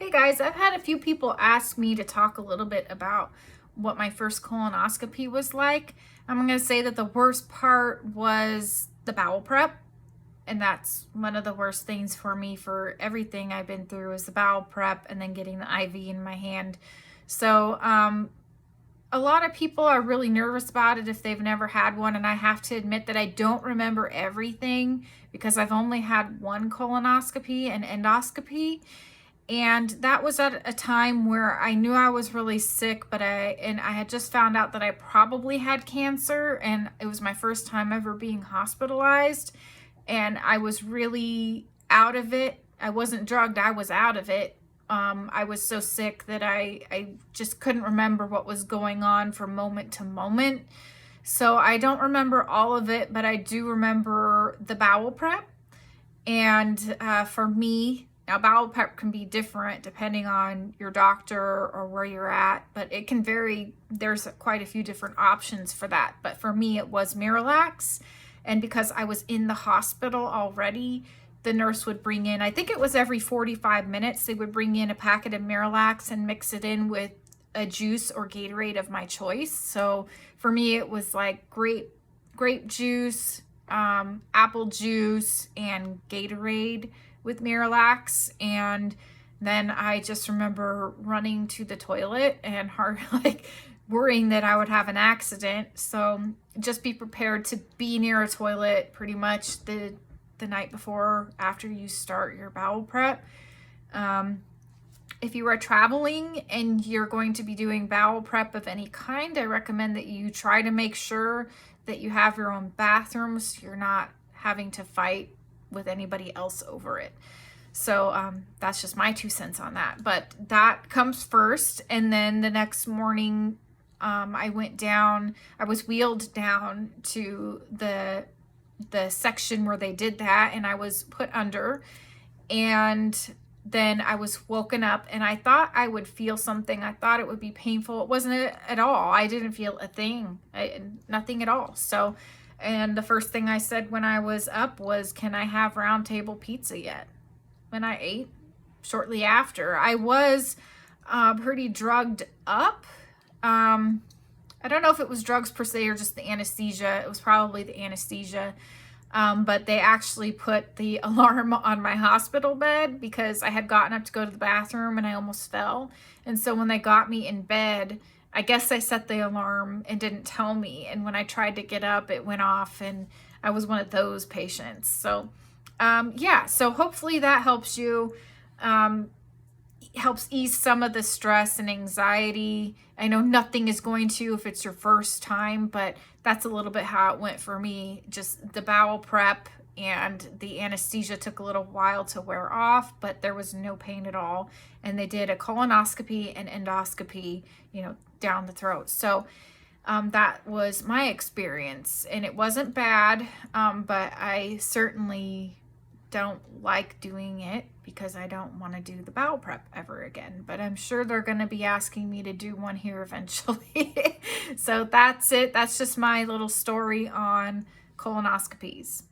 Hey guys, I've had a few people ask me to talk a little bit about what my first colonoscopy was like. I'm going to say that the worst part was the bowel prep, and that's one of the worst things for me for everything I've been through is the bowel prep and then getting the IV in my hand. So, a lot of people are really nervous about it if they've never had one, and I have to admit that I don't remember everything because I've only had one colonoscopy and endoscopy. And that was at a time where I knew I was really sick, but I had just found out that I probably had cancer, and it was my first time ever being hospitalized, and I was really out of it. I wasn't drugged, I was out of it. I was so sick that I just couldn't remember what was going on from moment to moment. So I don't remember all of it, but I do remember the bowel prep. And for me, now bowel prep can be different depending on your doctor or where you're at, but it can vary. There's quite a few different options for that. But for me, it was Miralax. And because I was in the hospital already, the nurse would bring in, I think it was every 45 minutes, they would bring in a packet of Miralax and mix it in with a juice or Gatorade of my choice. So for me, it was like grape juice, apple juice, and Gatorade with Miralax. And then I just remember running to the toilet and worrying that I would have an accident. So just be prepared to be near a toilet pretty much the night before, after you start your bowel prep. If you are traveling and you're going to be doing bowel prep of any kind, I recommend that you try to make sure that you have your own bathroom so you're not having to fight with anybody else over it. So that's just my 2 cents on that. But that comes first. And then the next morning, I was wheeled down to the section where they did that, and I was put under, and then I was woken up, and I thought I would feel something. I thought it would be painful. It wasn't at all. I didn't feel a thing, nothing at all. So, and the first thing I said when I was up was, "Can I have round table pizza yet?" When I ate shortly after, I was pretty drugged up. I don't know if it was drugs per se or just the anesthesia. It was probably the anesthesia. But they actually put the alarm on my hospital bed because I had gotten up to go to the bathroom and I almost fell. And so when they got me in bed, I guess they set the alarm and didn't tell me. And when I tried to get up, it went off, and I was one of those patients. So, yeah, so hopefully that helps you. Helps ease some of the stress and anxiety. I know nothing is going to if it's your first time, but that's a little bit how it went for me. Just the bowel prep and the anesthesia took a little while to wear off, but there was no pain at all. And they did a colonoscopy and endoscopy, down the throat. So that was my experience, and it wasn't bad, but I certainly don't like doing it because I don't want to do the bowel prep ever again. But I'm sure they're going to be asking me to do one here eventually. So that's it. That's just my little story on colonoscopies.